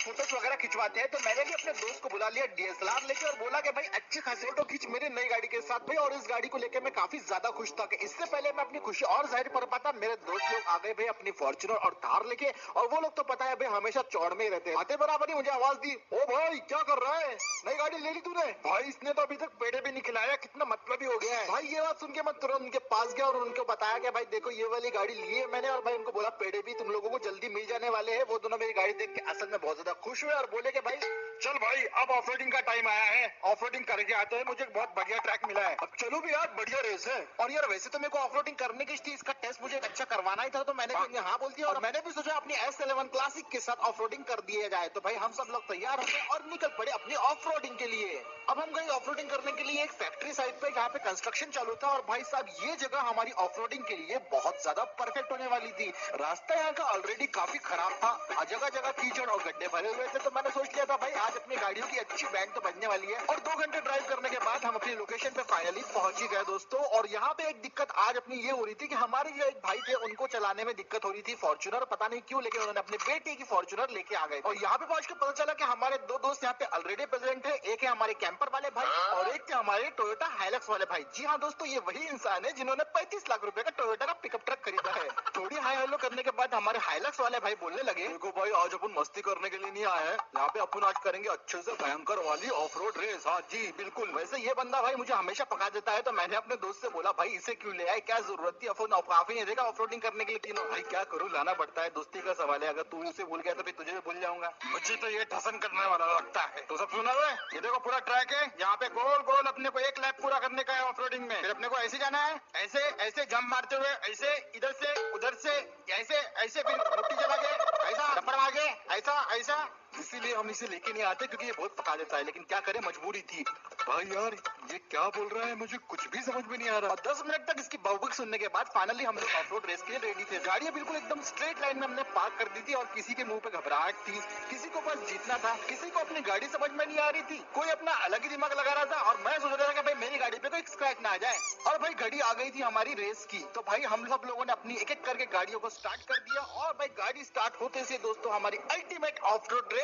Photos वगैरह खिंचवाते हैं, तो मैंने भी अपने दोस्त को बुला लिया डीएसएलआर लेके और बोला कि भाई अच्छी खासी फोटो खींच मेरी नई गाड़ी के साथ भाई। और इस गाड़ी को लेकर मैं काफी ज्यादा खुश था कि इससे पहले मैं अपनी खुशी और जाहिर कर पाता, मेरे दोस्त लोग आ गए भाई अपनी फॉर्च्यूनर और थार लेके। और वो लोग तो पता है भाई हमेशा चौड़ में ही रहते हैं। आते बराबर ही मुझे आवाज दी, ओ भाई क्या कर रहा है, नई गाड़ी ले ली तूने? भाई इसने तो अभी तक पेड़े भी नहीं खिलाया, कितना मतलबी हो गया है। भाई ये बात सुन के मैं तुरंत उनके पास गया और उनको बताया कि भाई देखो ये वाली गाड़ी ली है मैंने, और भाई उनको बोला पेड़े भी तुम लोगों को जल्दी मिल जाने वाले हैं। वो दोनों मेरी गाड़ी देख के असल में बहुत ज्यादा खुश हुए और बोले कि भाई चल भाई अब ऑफरोडिंग का टाइम आया है, ऑफरोडिंग करके आते हैं, मुझे बहुत बढ़िया ट्रैक मिला है, अब चलो भी यार बढ़िया रेस है। और यार वैसे तो मेरे को ऑफरोडिंग करने की थी, इसका टेस्ट मुझे अच्छा करवाना ही था, तो मैंने भी हाँ बोल दिया। और मैंने भी सोचा अपनी S11 क्लासिक के साथ ऑफरोडिंग कर दिया जाए। तो भाई हम सब लोग तैयार हो गए और निकल पड़े अपनी ऑफरोडिंग के लिए। अब हम गए ऑफरोडिंग करने के लिए एक फैक्ट्री साइड पे जहाँ पे कंस्ट्रक्शन चालू था। और भाई साहब ये जगह हमारी ऑफरोडिंग के लिए बहुत ज्यादा परफेक्ट होने वाली थी। रास्ता यहाँ का ऑलरेडी काफी खराब था, जगह जगह कीचड़ और गड्ढे भरे हुए थे। तो मैंने सोच लिया था भाई आज अपनी गाड़ियों की अच्छी बैंड तो बजने वाली है। और 2 घंटे ड्राइव करने के बाद हम अपनी लोकेशन पे फाइनली पहुंच ही गए दोस्तों। और यहाँ पे एक दिक्कत आज अपनी ये हो रही थी कि हमारे जो एक भाई थे उनको चलाने में दिक्कत हो रही थी फॉर्च्यूनर, पता नहीं क्यों, लेकिन उन्होंने अपने बेटे की फॉर्च्यूनर लेके आ गए। और यहाँ पे पहुंच के पता चला कि हमारे 2 दोस्त यहाँ पे ऑलरेडी प्रेजेंट है। एक है हमारे कैंपर वाले भाई और एक थे हमारे टोयोटा हाइलक्स वाले भाई। जी हाँ दोस्तों, ये वही इंसान है जिन्होंने 35 लाख रुपए का टोयोटा का पिकअप ट्रक खरीदा है। थोड़ी हाई हेलो करने के बाद हमारे हाइलक्स वाले भाई बोलने लगे, देखो भाई आज अपन मस्ती करने के लिए नहीं आए हैं, यहाँ पे अपन आज करेंगे अच्छे से भयंकर वाली ऑफ रोड रेस। हाँ जी बिल्कुल। वैसे ये बंदा भाई मुझे हमेशा पका देता है, तो मैंने अपने दोस्त से बोला भाई इसे क्यों ले आए, क्या जरूरत थी, अपन काफी नहीं देगा ऑफ रोडिंग करने के लिए। तीनों भाई क्या करूँ, लाना पड़ता है, दोस्ती का सवाल है, अगर तू इसे भूल गया तो फिर तुझे भी भूल जाऊंगा। मुझे तो ये ठसन करने वाला लगता है। तो सब सुना हुआ है, ये देखो पूरा ट्रैक है, यहाँ पे गोल गोल अपने को एक लैप पूरा करने का है ऑफ रोडिंग में। फिर अपने को ऐसे जाना है, ऐसे ऐसे जंप मारते हुए, ऐसे इधर से उधर से, ऐसे ऐसे, फिर मुट्ठी चला के ऐसा टप्पड़ मार के ऐसा ऐसा। इसीलिए हम इसे लेके नहीं आते क्योंकि ये बहुत पका देता है, लेकिन क्या करें मजबूरी थी। भाई यार ये क्या बोल रहा है, मुझे कुछ भी समझ में नहीं आ रहा। 10 मिनट तक इसकी बकबक सुनने के बाद फाइनली हम लोग ऑफ रोड रेस के लिए रेडी थे। गाड़ियां बिल्कुल एकदम स्ट्रेट लाइन में हमने पार्क कर दी थी और किसी के मुंह पे घबराहट थी, किसी को बस जीतना था, किसी को अपनी गाड़ी समझ में नहीं आ रही थी, कोई अपना अलग ही दिमाग लगा रहा था। और मैं सोच रहा था कि भाई मेरी गाड़ी पे कोई स्क्रैच ना आ जाए। और भाई घड़ी आ गई थी हमारी रेस की, तो भाई हम सब लोगों ने अपनी एक एक करके गाड़ियों को स्टार्ट कर दिया। और भाई गाड़ी स्टार्ट होते से दोस्तों हमारी अल्टीमेट ऑफ रोड रेस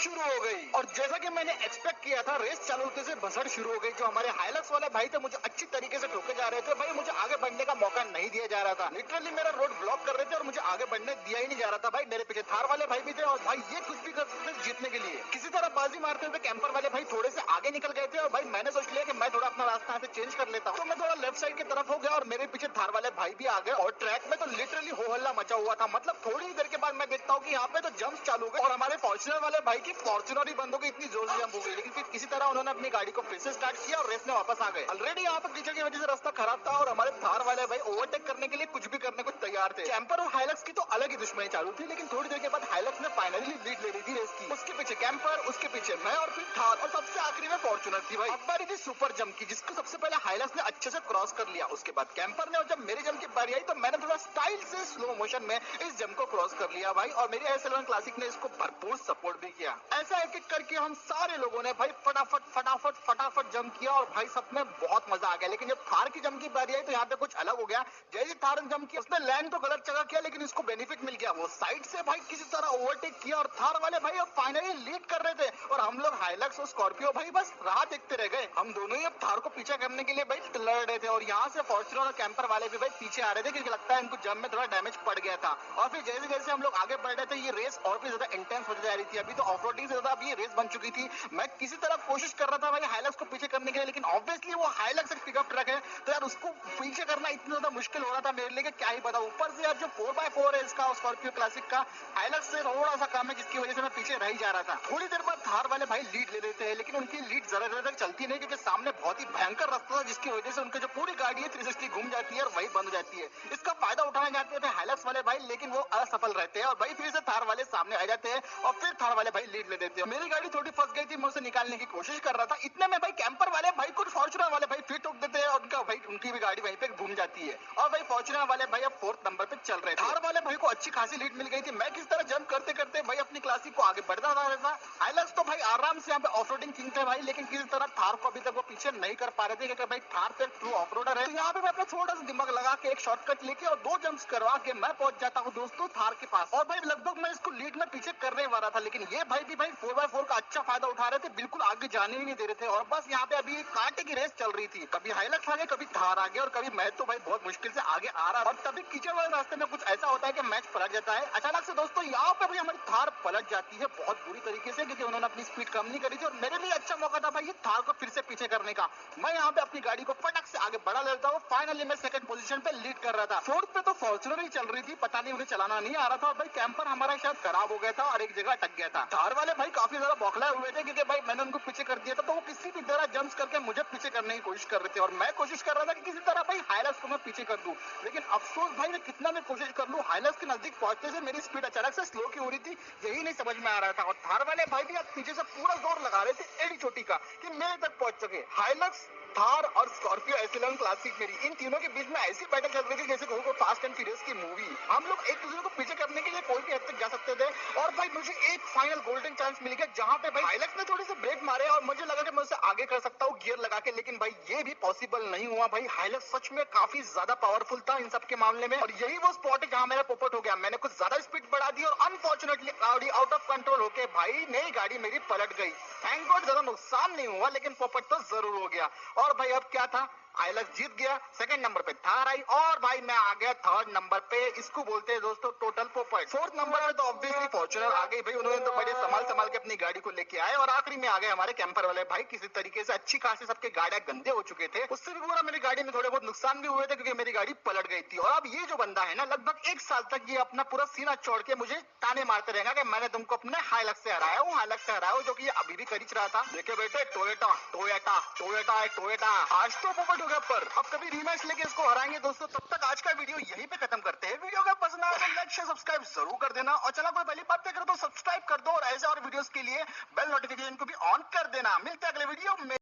शुरू हो गई। और जैसा कि मैंने एक्सपेक्ट किया था, रेस चालू होते से भसड़ शुरू हो गई। जो हमारे हाइलक्स वाले भाई थे मुझे अच्छी तरीके से ठोके जा रहे थे भाई, मुझे आगे बढ़ने का मौका नहीं दिया जा रहा था। लिटरली मेरा रोड ब्लॉक कर रहे थे और मुझे आगे बढ़ने दिया ही नहीं जा रहा था। भाई मेरे पीछे थार वाले भाई भी थे और भाई ये कुछ भी कर सकते थे जीतने के लिए। किसी तरह बाजी मारते हुए कैंपर वाले भाई थोड़े से आगे निकल गए थे और भाई मैंने सोच लिया कि मैं थोड़ा अपना रास्ता यहाँ से चेंज कर लेता हूँ। तो मैं थोड़ा लेफ्ट साइड की तरफ हो गया और मेरे पीछे थार वाले भाई भी आ गए। और ट्रैक में तो लिटरली हो हल्ला मचा हुआ था। मतलब थोड़ी ही देर के बाद मैं देखता हूँ कि यहाँ पे तो जंप चालू हो गए और हमारे फॉर्च्यूनर वाले भाई की फॉर्च्यूनर ही बंद हो गई, इतनी जोर से जंप हो गई। लेकिन फिर किसी तरह उन्होंने अपनी गाड़ी को फिर से स्टार्ट किया और रेस में वापस आ गए। ऑलरेडी यहाँ पर कीचड़ की वजह से रास्ता खराब था और हमारे थार वाले भाई ओवरटेक करने के लिए कुछ भी करने को तैयार थे। कैंपर और हाइलक्स की तो अलग ही दुश्मनी चालू थी, लेकिन थोड़ी देर के बाद हाइलक्स ने फाइनली लीड ले ली थी रेस की। उसके पीछे कैंपर, उसके पीछे मैं और फिर थार और सबसे आखिरी में फॉर्च्यूनर थी। भाई अब बारी थी सुपर जंप की, जिसको सबसे पहले हाइलक्स ने अच्छे से क्रॉस कर लिया। उसके बाद कैंपर ने, और जब मेरी जंप की बारी आई तो मैंने थोड़ा स्टाइल से स्लो मोशन में इस जंप को क्रॉस कर लिया भाई। और मेरी S11 क्लासिक ने इसको भरपूर सपोर्ट भी किया। ऐसा एक एक करके हम सारे लोगों ने भाई फटाफट फटाफट फटाफट जंप किया और भाई सब में बहुत मजा आ गया। लेकिन जब थार की जंप की बारी आई तो यहाँ पे कुछ अलग हो गया। जैसे थार ने जंप किया, उसने लैंड तो गलत जगह किया, लेकिन इसको बेनिफिट मिल गया। वो साइड से भाई किसी तरह ओवरटेक किया और थार वाले भाई अब फाइनली लीड कर रहे थे और हम लोग हाइलक्स और स्कॉर्पियो भाई बस राह देखते रह गए। हम दोनों ही अब थार को पीछे करने के लिए भाई लड़ रहे थे और यहाँ से फॉर्च्यूनर और कैंपर वाले भी भाई पीछे आ रहे थे क्योंकि लगता है इनको जंप में थोड़ा डैमेज पड़ गया था। और फिर जैसे जैसे हम लोग आगे बढ़ रहे थे ये रेस और भी ज्यादा इंटेंस होती जा रही थी। अभी तो ऑफ रोडिंग से ज्यादा अब ये रेस बन चुकी थी। मैं किसी तरह कोशिश कर रहा था भाई हाइलक्स को पीछे करने के लिए, लेकिन ऑब्वियसली वो हाइलक्स एक पिकअप ट्रक है तो यार उसको पीछे करना इतना ज्यादा मुश्किल हो रहा था मेरे लिए कि क्या ही बताऊं। ऊपर से यार जो 4x4 है इसका स्कॉर्पियो क्लासिक का, हाइलक्स से थोड़ा सा कम है जिसकी वजह से मैं पीछे रह ही जा रहा था। थोड़ी देर बाद थार वाले भाई लीड ले लेते हैं, लेकिन उनकी लीड जरा जरा तक चलती नहीं क्योंकि सामने बहुत ही भयंकर रास्ता था जिसकी वजह से उनकी जो पूरी गाड़ी है 360 घूम जाती है और वही बंद हो जाती है। इसका फायदा उठाना चाहते थे हाइलक्स वाले भाई, लेकिन वो असफल रहते हैं और भाई फिर से थार वाले सामने आ जाते हैं और फिर थार वाले भाई लीड ले देते हैं। मेरी गाड़ी थोड़ी फंस गई थी, मैं उसे निकालने की कोशिश कर रहा था। इतने में भाई कैंपर वाले भाई को फॉर्च्यूनर वाले भाई फिर ठोक देते हैं और उनका भाई उनकी भी गाड़ी वहीं पे घूम जाती है और भाई फॉर्च्यूनर वाले भाई अब 4th नंबर पे चल रहे थे। थार वाले भाई को अच्छी खासी लीड मिल गई थी। मैं किस तरह जंप करते करते भाई अपनी क्लासिक को आगे बढ़ता रहा था। हाइलक्स तो तो भाई आराम से यहाँ पे ऑफरोडिंग किंग थे भाई, लेकिन किसी तरह थार को अभी तक वो पीछे नहीं कर पा रहे थे, क्योंकि भाई थार तो एक ट्रू ऑफरोडर है। तो यहाँ पे मैं अपना छोटा सा दिमाग लगा के एक शॉर्टकट लेके और 2 जंप्स करवा के मैं पहुंच जाता हूँ दोस्तों थार के पास। और भाई लगभग मैं इसको लीड में पीछे करने वाला था, लेकिन ये भाई भी भाई 4x4 का अच्छा फायदा उठा रहे थे, बिल्कुल आगे जाने ही नहीं दे रहे थे। और बस यहाँ पे अभी एक कांटे की रेस चल रही थी, कभी हाइलक्स आ गए, कभी थार आ गया और कभी मैं तो भाई बहुत मुश्किल से आगे आ रहा। और तभी कीचड़ वाले रास्ते में कुछ ऐसा होता है कि मैच पलट जाता है अचानक से दोस्तों। यहाँ पे भाई हमारी थार पलट जाती है बहुत बुरी तरीके से, क्योंकि उन्होंने अपनी स्पीड कम नहीं करी थी। और मेरे लिए अच्छा मौका था भाई ये थार को फिर से पीछे करने का। मैं यहाँ पे अपनी गाड़ी को फटक से आगे बढ़ा लेता हूँ। फाइनली मैं सेकंड पोजीशन पे लीड कर रहा था। फोर्थ पे तो फॉर्च्यूनर ही चल रही थी, पता नहीं उन्हें चलाना नहीं आ रहा था। और भाई कैंपर हमारा शायद खराब हो गया था और एक जगह अटक गया था। थार वाले भाई काफी ज्यादा बौखलाए हुए थे, क्योंकि भाई मैंने उनको पीछे कर दिया था, तो वो किसी भी तरह जंप्स करके मुझे पीछे करने की कोशिश कर रहे थे। और मैं कोशिश कर रहा था कि किसी तरह भाई हाइलक्स को मैं पीछे कर दूं, लेकिन अफसोस भाई मैं कितना मैं कोशिश कर लूं, हाइलक्स के नजदीक पहुंचने से मेरी स्पीड अचानक से स्लो क्यों हो रही थी यही नहीं समझ में आ रहा था। और थार वाले भाई भी अब पीछे से पूरा जोर लगा रहे थे एडी चोटी का कि मेरे तक पहुंच सके। हाइलक्स, थार और स्कॉर्पियो एसएलएन क्लासिक मेरी, इन तीनों के बीच में ऐसी बैटल चल रही थी जैसे कोई फास्ट एंड फ्यूरियस की मूवी। हम लोग एक दूसरे को पीछे करने के लिए कोई भी हद तक जा सकते थे। और भाई मुझे एक फाइनल गोल्डन चांस मिल गया, जहां पे भाई हाइलक्स ने थोड़ी सी ब्रेक मारे और मुझे लगा कि मैं उसे आगे कर सकता हूँ गियर लगा के, लेकिन भाई ये भी पॉसिबल नहीं हुआ। भाई हाइलक्स सच में काफी ज्यादा पावरफुल था इन सब के मामले में। और यही वो स्पॉट है जहां मेरा पोपट हो गया। मैंने कुछ ज्यादा स्पीड बढ़ा दी और अनफॉर्चुनेटली गाड़ी आउट ऑफ कंट्रोल होके भाई नई गाड़ी मेरी पलट गई। थैंक गॉड ज्यादा नुकसान नहीं हुआ, लेकिन पोपट तो जरूर हो गया। और भाई अब क्या था, हाइलक्स जीत गया, सेकंड नंबर पे थार आई और भाई मैं आ गया थर्ड नंबर पे। इसको बोलते हैं दोस्तों टोटल पोपट। फोर्थ नंबर पे तो ऑब्वियसली फॉर्च्यूनर आ गई भाई, उन्होंने तो बड़े संभाल संभाल के अपनी गाड़ी को लेके आए। और आखिरी में आ गए हमारे कैंपर वाले भाई, किसी तरीके से अच्छी खासी सबके गाड़ियां गंदे हो चुके थे। उससे भी बुरा मेरी गाड़ी में थोड़े बहुत नुकसान भी हुए थे, क्योंकि मेरी गाड़ी पलट गई थी। और अब ये जो बंदा है ना, लगभग 1 साल तक ये अपना पूरा सीना छोड़ के मुझे ताने मारते रहेगा कि मैंने तुमको अपने हाइलक्स से हराया हूँ, हाइलक्स से हराया हूँ, जो कि अभी भी कर रहा था। देखिए बेटे, टोयोटा टोयोटा टोयोटा है टोयोटा। आज तो पोपट हो गया, पर अब कभी रीमैच लेके इसको हराएंगे दोस्तों। तब तक आज का वीडियो यहीं पे खत्म करते हैं। वीडियो अगर पसंद आया तो लाइक शेयर सब्सक्राइब जरूर कर देना, और चैनल पर पहली बात करो तो सब्सक्राइब कर दो, और ऐसे और वीडियोस के लिए बेल नोटिफिकेशन को भी ऑन कर देना। मिलते हैं अगले वीडियो में।